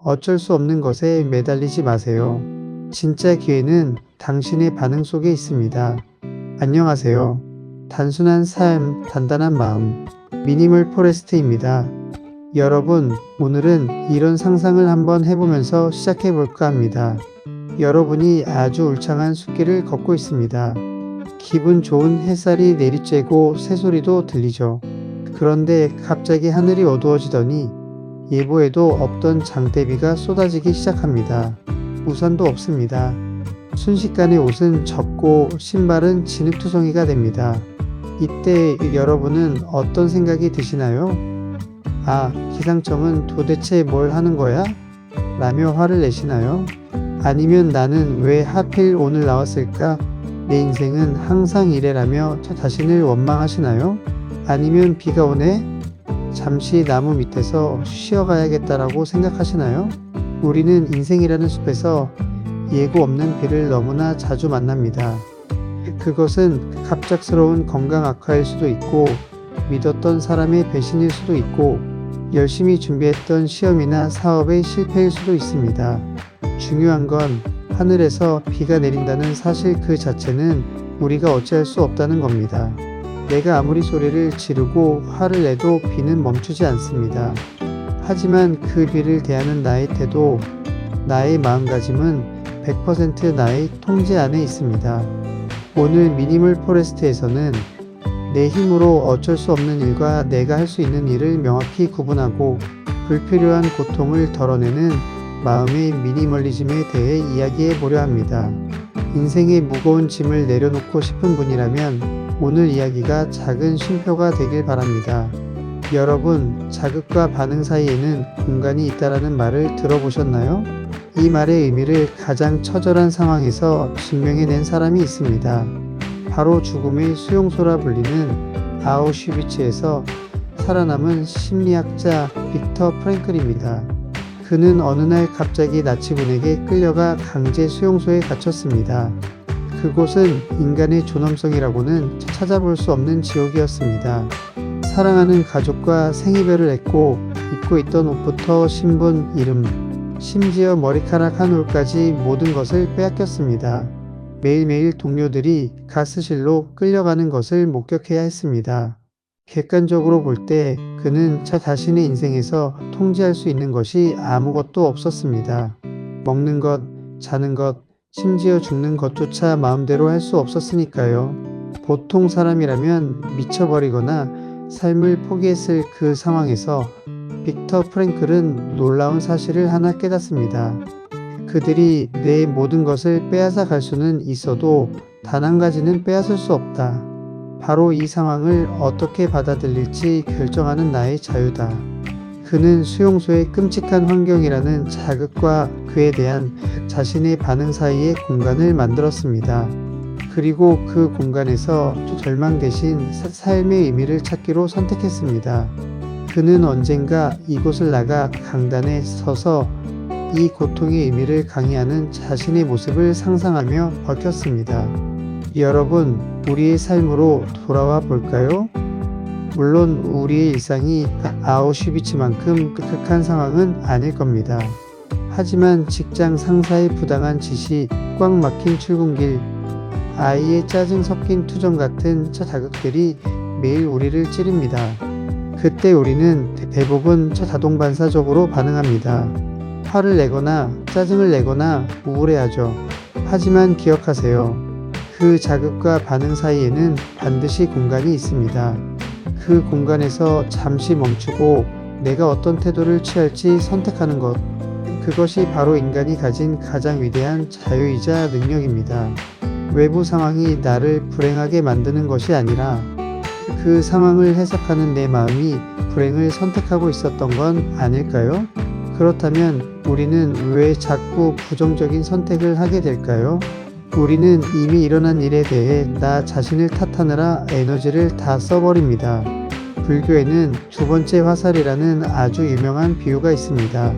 어쩔 수 없는 것에 매달리지 마세요. 진짜 기회는 당신의 반응 속에 있습니다. 안녕하세요. 단순한 삶, 단단한 마음. 미니멀 포레스트입니다. 여러분, 오늘은 이런 상상을 한번 해보면서 시작해 볼까 합니다. 여러분이 아주 울창한 숲길을 걷고 있습니다. 기분 좋은 햇살이 내리쬐고 새소리도 들리죠. 그런데 갑자기 하늘이 어두워지더니 예보에도 없던 장대비가 쏟아지기 시작합니다. 우산도 없습니다. 순식간에 옷은 젖고 신발은 진흙투성이가 됩니다. 이때 여러분은 어떤 생각이 드시나요? 아, 기상청은 도대체 뭘 하는 거야? 라며 화를 내시나요? 아니면 나는 왜 하필 오늘 나왔을까? 내 인생은 항상 이래라며 자신을 원망하시나요? 아니면 비가 오네? 잠시 나무 밑에서 쉬어가야겠다라고 생각하시나요? 우리는 인생이라는 숲에서 예고 없는 비를 너무나 자주 만납니다. 그것은 갑작스러운 건강 악화일 수도 있고, 믿었던 사람의 배신일 수도 있고, 열심히 준비했던 시험이나 사업의 실패일 수도 있습니다. 중요한 건 하늘에서 비가 내린다는 사실 그 자체는 우리가 어찌할 수 없다는 겁니다. 내가 아무리 소리를 지르고 화를 내도 비는 멈추지 않습니다. 하지만 그 비를 대하는 나의 태도, 나의 마음가짐은 100% 나의 통제 안에 있습니다. 오늘 미니멀 포레스트에서는 내 힘으로 어쩔 수 없는 일과 내가 할 수 있는 일을 명확히 구분하고 불필요한 고통을 덜어내는 마음의 미니멀리즘에 대해 이야기해 보려 합니다. 인생의 무거운 짐을 내려놓고 싶은 분이라면 오늘 이야기가 작은 쉼표가 되길 바랍니다. 여러분, 자극과 반응 사이에는 공간이 있다라는 말을 들어보셨나요? 이 말의 의미를 가장 처절한 상황에서 증명해낸 사람이 있습니다. 바로 죽음의 수용소라 불리는 아우슈비츠에서 살아남은 심리학자 빅터 프랭클입니다. 그는 어느 날 갑자기 나치군에게 끌려가 강제 수용소에 갇혔습니다. 그곳은 인간의 존엄성이라고는 찾아볼 수 없는 지옥이었습니다. 사랑하는 가족과 생이별을 했고 입고 있던 옷부터 신분, 이름, 심지어 머리카락 한 올까지 모든 것을 빼앗겼습니다. 매일매일 동료들이 가스실로 끌려가는 것을 목격해야 했습니다. 객관적으로 볼 때 그는 자신의 인생에서 통제할 수 있는 것이 아무것도 없었습니다. 먹는 것, 자는 것, 심지어 죽는 것조차 마음대로 할 수 없었으니까요. 보통 사람이라면 미쳐버리거나 삶을 포기했을 그 상황에서 빅터 프랭클은 놀라운 사실을 하나 깨닫습니다. 그들이 내 모든 것을 빼앗아 갈 수는 있어도 단 한 가지는 빼앗을 수 없다. 바로 이 상황을 어떻게 받아들일지 결정하는 나의 자유다. 그는 수용소의 끔찍한 환경이라는 자극과 그에 대한 자신의 반응 사이의 공간을 만들었습니다. 그리고 그 공간에서 절망 대신 삶의 의미를 찾기로 선택했습니다. 그는 언젠가 이곳을 나가 강단에 서서 이 고통의 의미를 강의하는 자신의 모습을 상상하며 버텼습니다. 여러분, 우리의 삶으로 돌아와 볼까요? 물론 우리의 일상이 아우슈비츠만큼 극한 상황은 아닐 겁니다. 하지만 직장 상사의 부당한 지시, 꽉 막힌 출근길, 아이의 짜증 섞인 투정 같은 자극들이 매일 우리를 찌릅니다. 그때 우리는 대부분 자동반사적으로 반응합니다. 화를 내거나 짜증을 내거나 우울해하죠. 하지만 기억하세요. 그 자극과 반응 사이에는 반드시 공간이 있습니다. 그 공간에서 잠시 멈추고 내가 어떤 태도를 취할지 선택하는 것. 그것이 바로 인간이 가진 가장 위대한 자유이자 능력입니다. 외부 상황이 나를 불행하게 만드는 것이 아니라 그 상황을 해석하는 내 마음이 불행을 선택하고 있었던 건 아닐까요? 그렇다면 우리는 왜 자꾸 부정적인 선택을 하게 될까요? 우리는 이미 일어난 일에 대해 나 자신을 탓하느라 에너지를 다 써버립니다. 불교에는 두 번째 화살이라는 아주 유명한 비유가 있습니다.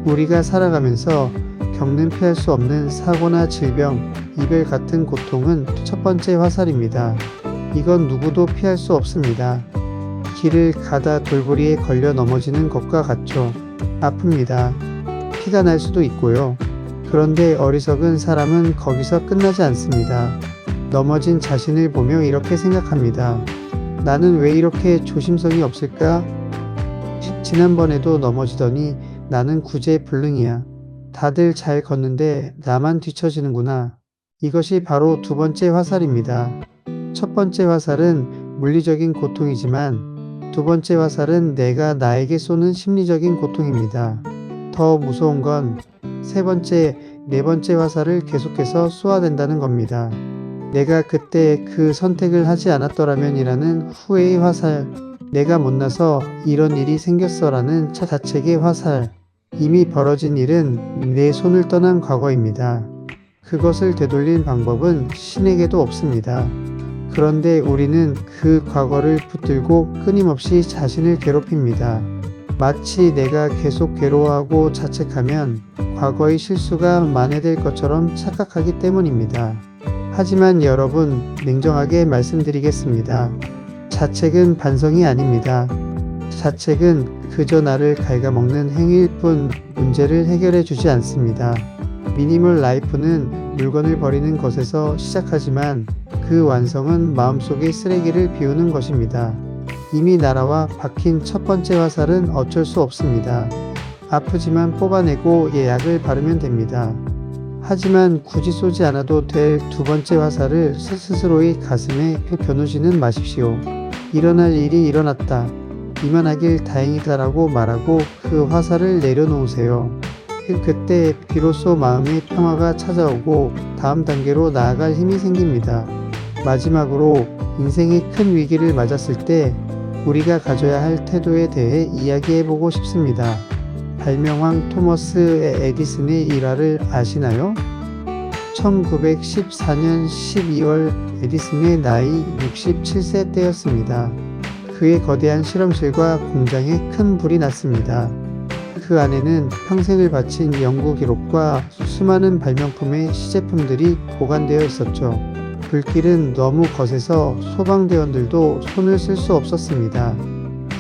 우리가 살아가면서 겪는 피할 수 없는 사고나 질병, 이별 같은 고통은 첫 번째 화살입니다. 이건 누구도 피할 수 없습니다. 길을 가다 돌부리에 걸려 넘어지는 것과 같죠. 아픕니다. 피가 날 수도 있고요. 그런데 어리석은 사람은 거기서 끝나지 않습니다. 넘어진 자신을 보며 이렇게 생각합니다. 나는 왜 이렇게 조심성이 없을까? 지난번에도 넘어지더니 나는 구제불능이야. 다들 잘 걷는데 나만 뒤처지는구나. 이것이 바로 두 번째 화살입니다. 첫 번째 화살은 물리적인 고통이지만 두 번째 화살은 내가 나에게 쏘는 심리적인 고통입니다. 더 무서운 건 세 번째, 네 번째 화살을 계속해서 쏘아댄다는 겁니다. 내가 그때 그 선택을 하지 않았더라면이라는 후회의 화살, 내가 못나서 이런 일이 생겼어라는 자책의 화살, 이미 벌어진 일은 내 손을 떠난 과거입니다. 그것을 되돌릴 방법은 신에게도 없습니다. 그런데 우리는 그 과거를 붙들고 끊임없이 자신을 괴롭힙니다. 마치 내가 계속 괴로워하고 자책하면 과거의 실수가 만회될 것처럼 착각하기 때문입니다. 하지만 여러분, 냉정하게 말씀드리겠습니다. 자책은 반성이 아닙니다. 자책은 그저 나를 갉아먹는 행위일 뿐 문제를 해결해 주지 않습니다. 미니멀 라이프는 물건을 버리는 것에서 시작하지만 그 완성은 마음속의 쓰레기를 비우는 것입니다. 이미 날아와 박힌 첫 번째 화살은 어쩔 수 없습니다. 아프지만 뽑아내고 예약을 바르면 됩니다. 하지만 굳이 쏘지 않아도 될 두 번째 화살을 스스로의 가슴에 겨누지는 마십시오. 일어날 일이 일어났다. 이만하길 다행이다라고 말하고 그 화살을 내려놓으세요. 그때 비로소 마음의 평화가 찾아오고 다음 단계로 나아갈 힘이 생깁니다. 마지막으로 인생의 큰 위기를 맞았을 때 우리가 가져야 할 태도에 대해 이야기해보고 싶습니다. 발명왕 토머스 에디슨의 일화를 아시나요? 1914년 12월 에디슨의 나이 67세 때였습니다. 그의 거대한 실험실과 공장에 큰 불이 났습니다. 그 안에는 평생을 바친 연구 기록과 수많은 발명품의 시제품들이 보관되어 있었죠. 불길은 너무 거세서 소방대원들도 손을 쓸 수 없었습니다.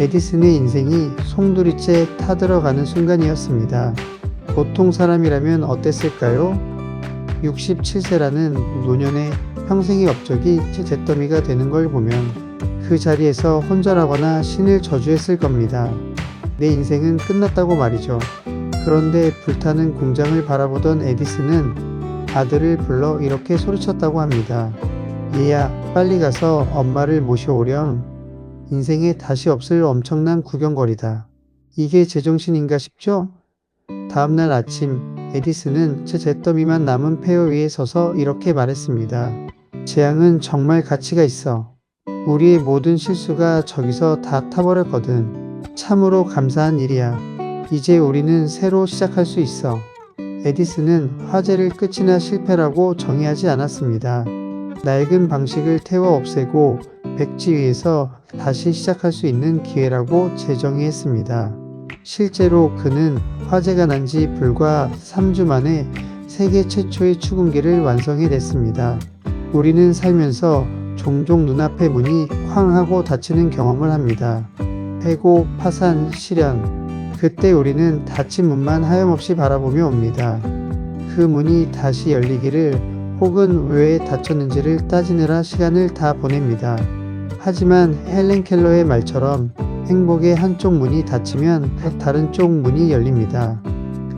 에디슨의 인생이 송두리째 타들어가는 순간이었습니다. 보통 사람이라면 어땠을까요? 67세라는 노년의 평생의 업적이 잿더미가 되는 걸 보면 그 자리에서 혼절하거나 신을 저주했을 겁니다. 내 인생은 끝났다고 말이죠. 그런데 불타는 공장을 바라보던 에디슨은 아들을 불러 이렇게 소리쳤다고 합니다. 얘야, 빨리 가서 엄마를 모셔오렴. 인생에 다시 없을 엄청난 구경거리다. 이게 제정신인가 싶죠? 다음날 아침 에디슨은 잿더미만 남은 폐허 위에 서서 이렇게 말했습니다. 재앙은 정말 가치가 있어. 우리의 모든 실수가 저기서 다 타버렸거든. 참으로 감사한 일이야. 이제 우리는 새로 시작할 수 있어. 에디슨은 화재를 끝이나 실패라고 정의하지 않았습니다. 낡은 방식을 태워 없애고 백지 위에서 다시 시작할 수 있는 기회라고 재정의했습니다. 실제로 그는 화재가 난 지 불과 3주 만에 세계 최초의 추궁기를 완성해냈습니다. 우리는 살면서 종종 눈앞의 문이 쾅 하고 닫히는 경험을 합니다. 해고, 파산, 실현. 그때 우리는 닫힌 문만 하염없이 바라보며 옵니다. 그 문이 다시 열리기를 혹은 왜 닫혔는지를 따지느라 시간을 다 보냅니다. 하지만 헬렌 켈러의 말처럼 행복의 한쪽 문이 닫히면 다른 쪽 문이 열립니다.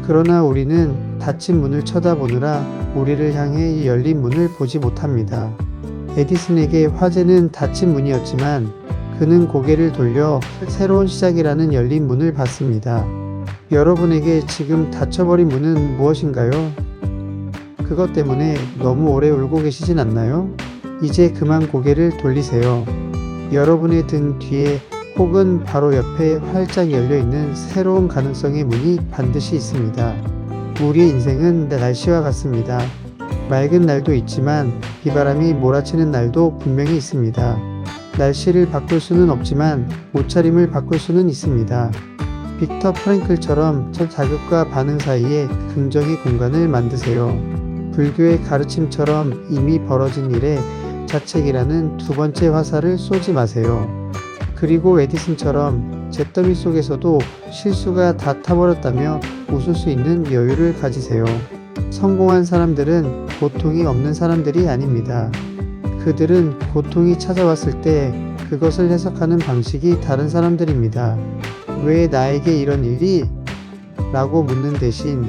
그러나 우리는 닫힌 문을 쳐다보느라 우리를 향해 열린 문을 보지 못합니다. 에디슨에게 화재는 닫힌 문이었지만 그는 고개를 돌려 새로운 시작이라는 열린 문을 봤습니다. 여러분에게 지금 닫혀버린 문은 무엇인가요? 그것 때문에 너무 오래 울고 계시진 않나요? 이제 그만 고개를 돌리세요. 여러분의 등 뒤에 혹은 바로 옆에 활짝 열려있는 새로운 가능성의 문이 반드시 있습니다. 우리의 인생은 날씨와 같습니다. 맑은 날도 있지만 비바람이 몰아치는 날도 분명히 있습니다. 날씨를 바꿀 수는 없지만 옷차림을 바꿀 수는 있습니다. 빅터 프랭클처럼 자극과 반응 사이에 긍정의 공간을 만드세요. 불교의 가르침처럼 이미 벌어진 일에 자책이라는 두 번째 화살을 쏘지 마세요. 그리고 에디슨처럼 잿더미 속에서도 실수가 다 타버렸다며 웃을 수 있는 여유를 가지세요. 성공한 사람들은 고통이 없는 사람들이 아닙니다. 그들은 고통이 찾아왔을 때 그것을 해석하는 방식이 다른 사람들입니다. 왜 나에게 이런 일이? 라고 묻는 대신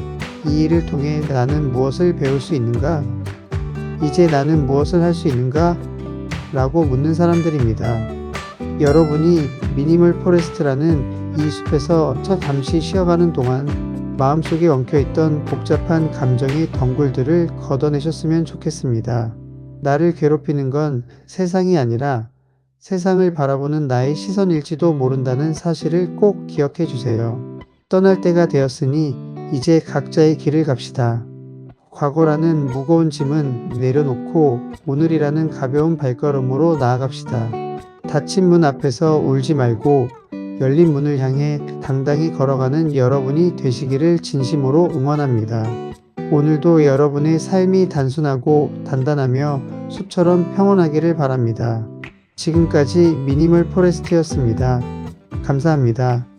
이 일을 통해 나는 무엇을 배울 수 있는가? 이제 나는 무엇을 할 수 있는가? 라고 묻는 사람들입니다. 여러분이 미니멀 포레스트라는 이 숲에서 잠시 쉬어가는 동안 마음속에 엉켜있던 복잡한 감정의 덩굴들을 걷어내셨으면 좋겠습니다. 나를 괴롭히는 건 세상이 아니라 세상을 바라보는 나의 시선일지도 모른다는 사실을 꼭 기억해 주세요. 떠날 때가 되었으니 이제 각자의 길을 갑시다. 과거라는 무거운 짐은 내려놓고 오늘이라는 가벼운 발걸음으로 나아갑시다. 닫힌 문 앞에서 울지 말고 열린 문을 향해 당당히 걸어가는 여러분이 되시기를 진심으로 응원합니다. 오늘도 여러분의 삶이 단순하고 단단하며 숲처럼 평온하기를 바랍니다. 지금까지 미니멀 포레스트였습니다. 감사합니다.